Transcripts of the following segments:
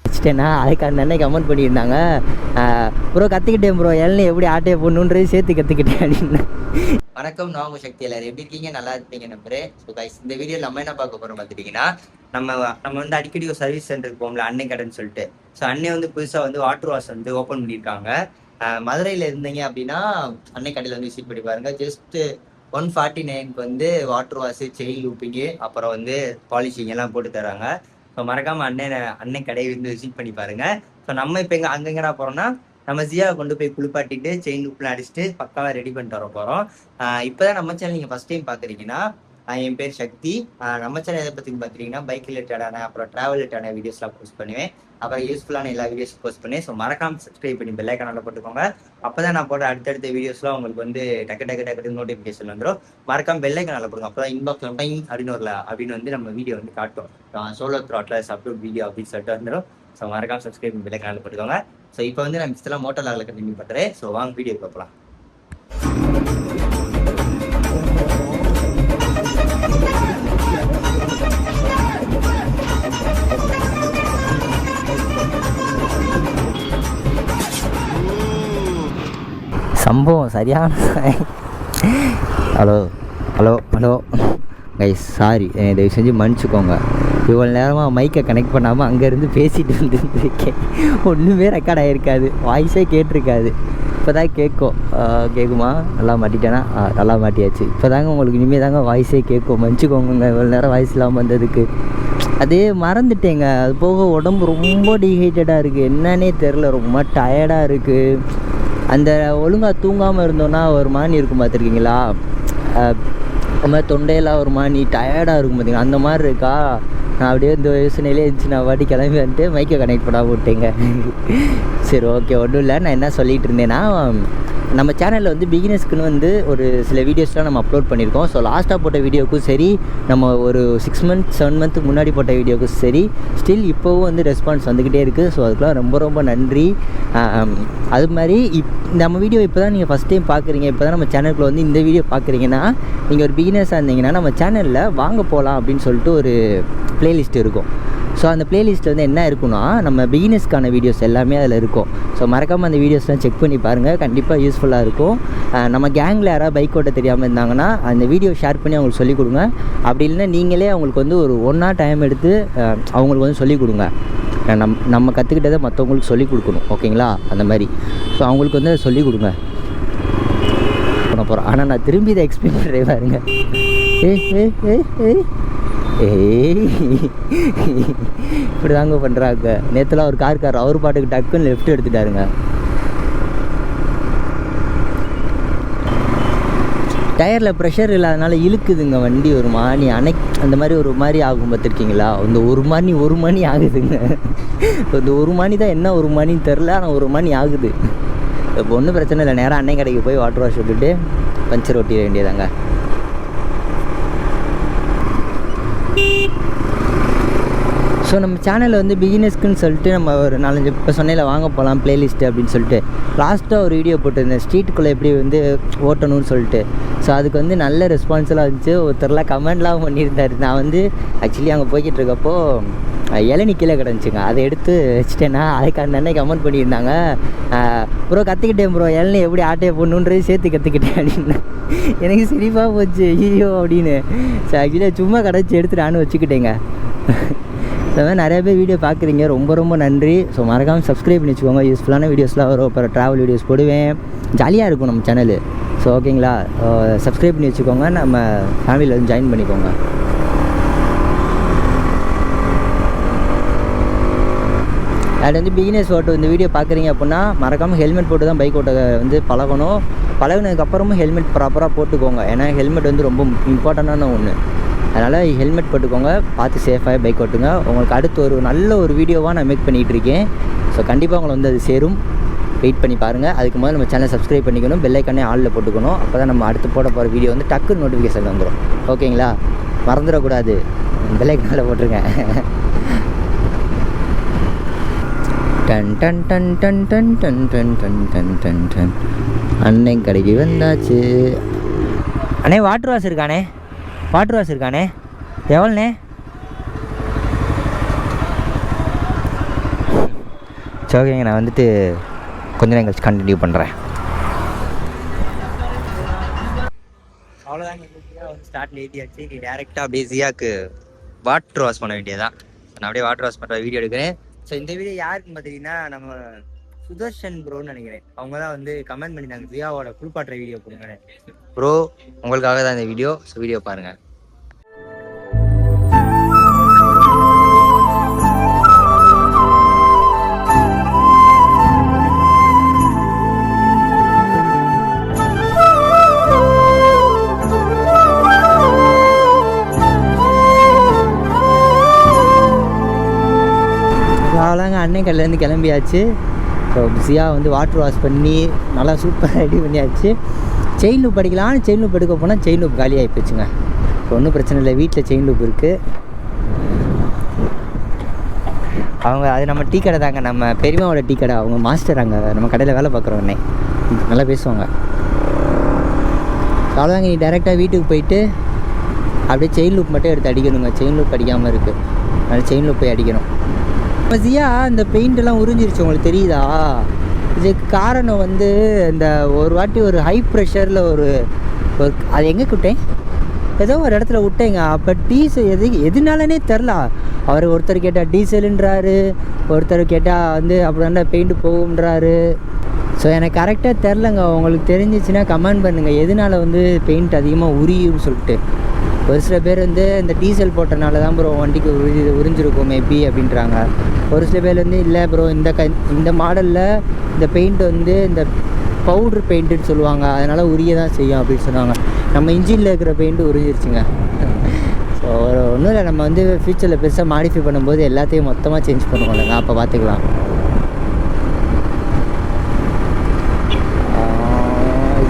வச்சுட்டேன்னா அதுக்கு அந்த அண்ணன் கமெண்ட் பண்ணியிருந்தாங்க, ப்ரோ கற்றுக்கிட்டேன் ப்ரோ, இளநீ எப்படி ஆட்டையை போடணுன்றது சேர்த்து கற்றுக்கிட்டேன் அப்படின்னு. வணக்கம், நான் உங்கள் சக்தி. எல்லாரும் எப்படி இருக்கீங்க? நல்லா இருப்பீங்க நம்புறேன். ஸோ கைஸ், இந்த வீடியோ நம்ம என்ன பார்க்க போகிறோம் பார்த்துட்டிங்கன்னா, நம்ம வந்து அடிக்கடி ஒரு சர்வீஸ் சென்டருக்கு போகல, அன்னை கடைன்னு சொல்லிட்டு. ஸோ அன்னை வந்து புதுசாக வந்து வாட்டர் வாஷ் வந்து ஓப்பன் பண்ணியிருக்காங்க. மதுரையில் இருந்தீங்க அப்படின்னா அன்னை கடையில் வந்து விசிட் பண்ணி பாருங்க. ஜஸ்ட் 149க்கு வந்து வாட்டர் வாஷு, செயின் லூப்பிங்கு, அப்புறம் வந்து பாலிஷிங் எல்லாம் போட்டு தராங்க. ஸோ மறக்காமல் அன்னை கடையை வந்து விசிட் பண்ணி பாருங்க. ஸோ நம்ம இப்போ அங்கெங்கடா போகிறோம்னா, நம்ம ஜியாவை கொண்டு போய் குளிப்பாட்டிட்டு செயின் லூப்லாம் அடிச்சுட்டு பக்காவாக ரெடி பண்ணிட்டு வர போகிறோம். இப்போதான் நம்ம சேனல் நீங்கள் ஃபஸ்ட் டைம் பார்க்குறீங்கன்னா, என் பேர் சக்தி. நம்ம சேனல் எதை பற்றி பார்த்துட்டீங்கன்னா, பைக் ரிலேட்டடான அப்புறம் ட்ராவல் ரிலேட்டடான வீடியோஸ்லாம் போஸ்ட் பண்ணுவேன். அப்புறம் யூஸ்ஃபுல்லான எல்லா வீடியோஸும் போஸ்ட் பண்ணேன். ஸோ மறக்காமல் சப்ஸ்கிரைப் பண்ணி பெல் ஐகானில் போட்டுக்கோங்க. அப்போ தான் நான் போட அடுத்தடுத்த வீடியோஸ்லாம் உங்களுக்கு வந்து டக்கு நோட்டிஃபிகேஷன் வந்துடும். மறக்காமல் பெல் ஐகானில் போடுங்க. அப்போ தான் இன்பாக்ஸ் டைம் அப்படின்னு வந்து நம்ம வீடியோ வந்து காட்டும். சோலோ த்ராட்லஸ் அப்லோட் வீடியோ அப்படின்னு சொல்லிட்டு வந்துடும். ஸோ மறக்காமல் சப்ஸ்கிரைப் பண்ணி பெல் ஐகானில் போட்டுக்கோங்க. ஸோ இப்போ வந்து நான் மிஸ்டெல்லாம் மோட்டோ லாகில் கண்டினியூ பண்ணுறேன். ஸோ வாங்க வீடியோ பார்க்கலாம். சம்பவம் சரியான. Hello hello hello guys, sorry, தயவு செஞ்சு மன்னிச்சுக்கோங்க. இவ்வளோ நேரமாக மைக்கை கனெக்ட் பண்ணாமல் அங்கேருந்து பேசிகிட்டு வந்துருந்துருக்கேன். ஒன்றுமே ரெக்கார்ட் ஆகிருக்காது, வாய்ஸே கேட்டிருக்காது. இப்போ தான் கேட்குமா? நல்லா மாட்டிட்டேனா? நல்லா மாட்டியாச்சு. இப்போ தாங்க உங்களுக்கு இனிமேல் தாங்க வாய்ஸே கேட்கும். மன்னிச்சுக்கோங்க இவ்வளோ நேரம் வாய்ஸ் இல்லாமல் வந்ததுக்கு. அதே மறந்துட்டேங்க. அது போக உடம்பு ரொம்ப டீஹைட்டடாக இருக்குது, என்னன்னே தெரில, ரொம்ப டயர்டாக இருக்குது. அந்த ஒழுங்காக தூங்காமல் இருந்தோன்னா ஒரு மாதிரி இருக்கும் பார்த்துருக்கீங்களா? அது மாதிரி தொண்டையெல்லாம் ஒரு மாதிரி டயர்டாக இருக்கும் பார்த்தீங்களா? அந்த மாதிரி இருக்கா. நான் அப்படியே இந்த யோசனையிலே இருந்துச்சு, நான் வாட்டி கிளம்பி வந்துட்டு மைக்கை கனெக்ட் பண்ணாமல் விட்டேங்க. சரி, ஓகே, ஒன்றும் இல்லை. நான் என்ன சொல்லிகிட்டு இருந்தேன்னா, நம்ம சேனலில் வந்து பிகினர்ஸ்க்குன்னு வந்து ஒரு சில வீடியோஸ்லாம் நம்ம அப்லோட் பண்ணியிருக்கோம். ஸோ லாஸ்ட்டாக போட்ட வீடியோக்கும் சரி, நம்ம ஒரு 6 மந்த் 7 மந்த்துக்கு முன்னாடி போட்ட வீடியோக்கும் சரி, ஸ்டில் இப்போவும் வந்து ரெஸ்பான்ஸ் வந்துக்கிட்டே இருக்குது. ஸோ அதுக்கெலாம் ரொம்ப ரொம்ப நன்றி. அது மாதிரி நம்ம வீடியோ இப்போ தான் நீங்கள் ஃபஸ்ட் டைம் பார்க்குறீங்க, இப்போ தான் நம்ம சேனலுக்குள்ள வந்து இந்த வீடியோ பார்க்குறீங்கன்னா, நீங்கள் ஒரு பிகினர்ஸாக இருந்தீங்கன்னா நம்ம சேனலில் வாங்க போகலாம் அப்படின்னு சொல்லிட்டு ஒரு ப்ளேலிஸ்ட் இருக்கும். ஸோ அந்த ப்ளேலிஸ்ட்டில் வந்து என்ன இருக்குன்னா, நம்ம பிகினர்ஸ்க்கான வீடியோஸ் எல்லாமே அதில் இருக்கும். ஸோ மறக்காமல் அந்த வீடியோஸ்லாம் செக் பண்ணி பாருங்கள், கண்டிப்பாக யூஸ்ஃபுல்லாக இருக்கும். நம்ம கேங்கில் யாராவது பைக் ஓட்ட தெரியாமல் இருந்தாங்கன்னா அந்த வீடியோ ஷேர் பண்ணி அவங்களுக்கு சொல்லிக் கொடுங்க. அப்படி இல்லைன்னா நீங்களே அவங்களுக்கு வந்து ஒரு 1 hour டைம் எடுத்து அவங்களுக்கு வந்து சொல்லிக் கொடுங்க. நம்ம கற்றுக்கிட்டதை மற்றவங்களுக்கு சொல்லிக் கொடுக்கணும், ஓகேங்களா? அந்த மாதிரி ஸோ அவங்களுக்கு வந்து சொல்லிக் கொடுங்க பண்ண போகிறோம். ஆனால் நான் திரும்பி இதை எக்ஸ்பிளைன் பண்ணுறேன் பாருங்க. இப்படி தாங்க பண்ணுறாங்க. நேற்றுலாம் ஒரு கார் அவர் பாட்டுக்கு டக்குன்னு லெஃப்ட் எடுத்துட்டாருங்க. டயரில் ப்ரெஷர் இல்லாதனால இழுக்குதுங்க வண்டி, ஒரு மணி அந்த மாதிரி ஒரு மாதிரி ஆகும் பார்த்துருக்கீங்களா? இந்த ஒரு மணி ஆகுதுங்க. இந்த ஒரு மணி தான், என்ன ஒரு மணின்னு தெரில, ஆனால் ஒரு மணி ஆகுது. இப்போ ஒன்றும் பிரச்சனை இல்லை, நேராக அன்னை கடைக்கு போய் வாட்டர் வாஷ் விட்டுட்டு பஞ்சர் ஒட்டிட வேண்டியதாங்க. ஸோ நம்ம சேனலில் வந்து பிகினர்ஸ்க்குன்னு சொல்லிட்டு நம்ம ஒரு 4-5 இப்போ சொன்னையில் வாங்க போகலாம் ப்ளேலிஸ்ட்டு அப்படின்னு சொல்லிட்டு லாஸ்ட்டாக ஒரு வீடியோ போட்டிருந்தேன், ஸ்ட்ரீட்டுக்குள்ளே எப்படி வந்து ஓட்டணும்னு சொல்லிட்டு. ஸோ அதுக்கு வந்து நல்ல ரெஸ்பான்ஸ்லாம் இருந்துச்சு. ஒருத்தர்லாம் கமெண்ட்லாம் பண்ணியிருந்தார். நான் வந்து ஆக்சுவலி அங்கே போய்கிட்டு இருக்கப்போ இளநீ கீழே கிடந்துச்சுங்க, அதை எடுத்து வச்சுட்டேன்னா அதுக்கு அந்த அண்ணன் கமெண்ட் பண்ணியிருந்தாங்க, ப்ரோ கற்றுக்கிட்டேன் ப்ரோ, இளநீ எப்படி ஆட்டையை போடணுன்றது சேர்த்து கற்றுக்கிட்டேன் அப்படின்னு. எனக்கு சிரிப்பாக போச்சு, ஐயோ அப்படின்னு. ஸோ ஆக்சுவலி சும்மா கிடச்சி எடுத்து நானும் வச்சுக்கிட்டேங்க. இந்த மாதிரி நிறைய பேர் வீடியோ பார்க்குறீங்க, ரொம்ப ரொம்ப நன்றி. ஸோ மறக்காமல் சப்ஸ்கிரைப் பண்ணி வச்சுக்கோங்க, யூஸ்ஃபுல்லான வீடியோஸ்லாம் வரும். அப்புறம் ட்ராவல் வீடியோஸ் போடுவேன், ஜாலியாக இருக்கும் நம்ம சேனலு. ஸோ ஓகேங்களா, சப்ஸ்கிரைப் பண்ணி வச்சுக்கோங்க, நம்ம ஃபேமிலியில் வந்து ஜாயின் பண்ணிக்கோங்க. அது வந்து பிகினர்ஸ் ஓட்டு இந்த வீடியோ பார்க்குறீங்க அப்படின்னா மறக்காமல் ஹெல்மெட் போட்டு தான் பைக் ஓட்ட வந்து பழகணும். பழகினதுக்கப்புறமும் ஹெல்மெட் ப்ராப்பராக போட்டுக்கோங்க. ஏன்னா ஹெல்மெட் வந்து ரொம்ப இம்பார்ட்டண்டான ஒன்று. அதனால் ஹெல்மெட் போட்டுக்கோங்க, பார்த்து சேஃபாக பைக் ஓட்டுங்க. உங்களுக்கு அடுத்து ஒரு நல்ல ஒரு வீடியோவாக நான் மேக் பண்ணிகிட்ருக்கேன். ஸோ கண்டிப்பாக உங்களை வந்து அது சேரும், வெயிட் பண்ணி பாருங்கள். அதுக்கு முதல்ல நம்ம சேனலை சப்ஸ்கிரைப் பண்ணிக்கணும், பெல் ஐக்கானே ஆலில் போட்டுக்கணும். அப்போ தான் நம்ம அடுத்து போட போகிற வீடியோ வந்து டக்குன்னு நோட்டிஃபிகேஷன் வந்துடும், ஓகேங்களா? மறந்துடக்கூடாது, பெல் ஐக்கானில் போட்டுருங்க. Done done done done done done done done done done done. அன்னை கடைக்கு வந்தாச்சு. அண்ணே வாட்டர் வாஷ் இருக்கானே, வாட்டர் வாஷ் இருக்கானே, எவ்வளோண்ணே? சரி ஓகேங்க, நான் வந்துட்டு கொஞ்ச நேரம் கழிச்சு கண்டினியூ பண்ணுறேன். அவ்வளோதாங்க, வந்து ஸ்டார்ட்ல ஏற்றியாச்சு. நீ டேரெக்டாக அப்படியே ஜியாக்கு வாட்டர் வாஷ் பண்ண வேண்டியதான். நான் அப்படியே வாட்டர் வாஷ் பண்ணுற வீடியோ எடுக்கிறேன். ஸோ இந்த வீடியோ யாருக்குன்னு பார்த்தீங்கன்னா நம்ம சுதர்ஷன் ப்ரோன்னு நினைக்கிறேன். அவங்க தான் வந்து கமெண்ட் பண்ணியிருந்தாங்க ஜியாவோட குளிப்பாட்டுற வீடியோ கொடுங்க ப்ரோ, உங்களுக்காக தான் இந்த வீடியோ. ஸோ வீடியோ பாருங்கள். அவ்வளோங்க, அன்னை கல்லேருந்து கிளம்பியாச்சு. ஸோ பிஸியா வந்து வாட்டர் வாஷ் பண்ணி நல்லா சூப்பராக ரெடி பண்ணியாச்சு. செயின் லூப் அடிக்கலான்னு செயின் லூப் எடுக்க போனால் செயின் லூப் காலியாகி போச்சுங்க. இப்போ ஒன்றும் பிரச்சனை இல்லை, வீட்டில் செயின் லூப் இருக்குது. அவங்க அது நம்ம டீ கடை தாங்க, நம்ம பெரியமாவோட டீ கடை. அவங்க மாஸ்டர் அங்கே நம்ம கடையில் வேலை பார்க்குறோம். அண்ணே நல்லா பேசுவாங்க. அவ்வளோதாங்க, நீ டேரெக்டாக வீட்டுக்கு போயிட்டு அப்படியே செயின் லூப் மட்டும் எடுத்து அடிக்கணுங்க. செயின் லூப் அடிக்காமல் இருக்குது, அதனால் செயின் லூப் போய் அடிக்கணும். ஜியா இந்த பெயிண்டெல்லாம் உறிஞ்சிருச்சு, உங்களுக்கு தெரியுதா? இதுக்கு காரணம் வந்து இந்த ஒரு வாட்டி ஒரு ஹை ப்ரெஷரில் ஒரு அது எங்கே விட்டேன், ஏதோ ஒரு இடத்துல விட்டேங்க. அப்போ டீசல் எதுனாலனே தெரில. அவர் ஒருத்தர் கேட்டால் டீசலுன்றாரு, ஒருத்தர் கேட்டால் வந்து அப்படின்னா பெயிண்ட்டு போகும்ன்றாரு. ஸோ எனக்கு கரெக்டாக தெரிலங்க. உங்களுக்கு தெரிஞ்சிச்சுன்னா கமெண்ட் பண்ணுங்கள், எதனால் வந்து பெயிண்ட் அதிகமாக உரியும்னு சொல்லிட்டு. ஒரு சில பேர் வந்து இந்த டீசல் போட்டனால தான் ப்ரோ வண்டிக்கு உறிஞ்சிருக்கும் மேபி அப்படின்றாங்க. ஒரு சில பேர் வந்து இல்லை ப்ரோ இந்த மாடலில் இந்த பெயிண்ட் வந்து இந்த பவுட்ரு பெயிண்ட்டுன்னு சொல்லுவாங்க, அதனால் உரிய தான் செய்யும் அப்படின்னு சொன்னாங்க. நம்ம இன்ஜினில் இருக்கிற பெயிண்ட்டு உறிஞ்சிருச்சுங்க. ஸோ ஒன்றும் இல்லை, நம்ம வந்து ஃப்யூச்சரில் பெருசாக மாடிஃபை பண்ணும்போது எல்லாத்தையும் மொத்தமாக சேஞ்ச் பண்ணுவோம்லங்க, அப்போ பார்த்துக்கலாம்.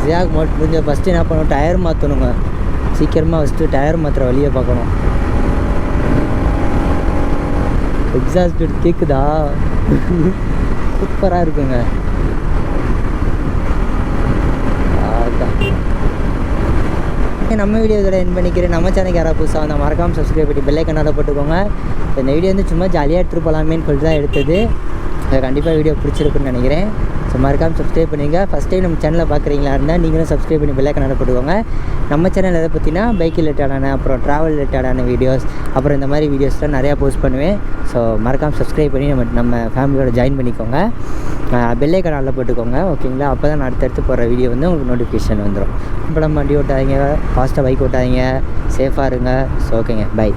ஜியாக் மட்டும் முடிஞ்ச ஃபஸ்ட்டு என்ன பண்ணுவோம், டயர் மாற்றணுங்க. சீக்கிரமாக ஃபஸ்ட்டு டயர் மாத்திர வழியை பார்க்கணும். எக்ஸாஸ்ட் கேட்குதா? சூப்பராக இருக்குங்க. நம்ம வீடியோ இதோட என் பண்ணிக்கிறேன். நம்ம சேனலுக்கு யாராவது புதுசாக வந்தால் மறக்காமல் சப்ஸ்கிரைப் பண்ணி பெல் ஐக்கானை போட்டுக்கோங்க. இந்த வீடியோ வந்து சும்மா ஜாலியாக எடுத்துகிட்டு போகலாமேன்னு சொல்லிட்டு தான் எடுத்தது. அதை கண்டிப்பாக வீடியோ பிடிச்சிருக்குன்னு நினைக்கிறேன். ஸோ மறக்காமல் சப்ஸ்கிரைப் பண்ணிங்க. ஃபஸ்ட் டைம் நம்ம சேனலில் பார்க்குறீங்களா இருந்தால் நீங்களும் சப்ஸ்கிரைப் பண்ணி பெல் ஐக்கானை போட்டுக்கோங்க. நம்ம சேனல் எதை பற்றினா பைக் ரிலேட்டடான, அப்புறம் ட்ராவல் ரிலேட்டடான வீடியோஸ், அப்புறம் இந்த மாதிரி வீடியோஸ்லாம் நிறையா போஸ்ட் பண்ணுவேன். ஸோ மறக்காமல் சப்ஸ்கிரைப் பண்ணி நம்ம ஃபேமிலியோட ஜாயின் பண்ணிக்கோங்க. பெல் ஐக்கானை போட்டுக்கோங்க, ஓகேங்களா? அப்போ தான் நான் அடுத்தடுத்து போகிற வீடியோ வந்து உங்களுக்கு நோட்டிஃபிகேஷன் வந்துடும். இப்போ நம்ம வண்டி ஓட்டாதீங்க, ஃபாஸ்ட்டாக பைக் ஓட்டாதீங்க, சேஃபாக இருங்க. ஸோ ஓகேங்க, பை.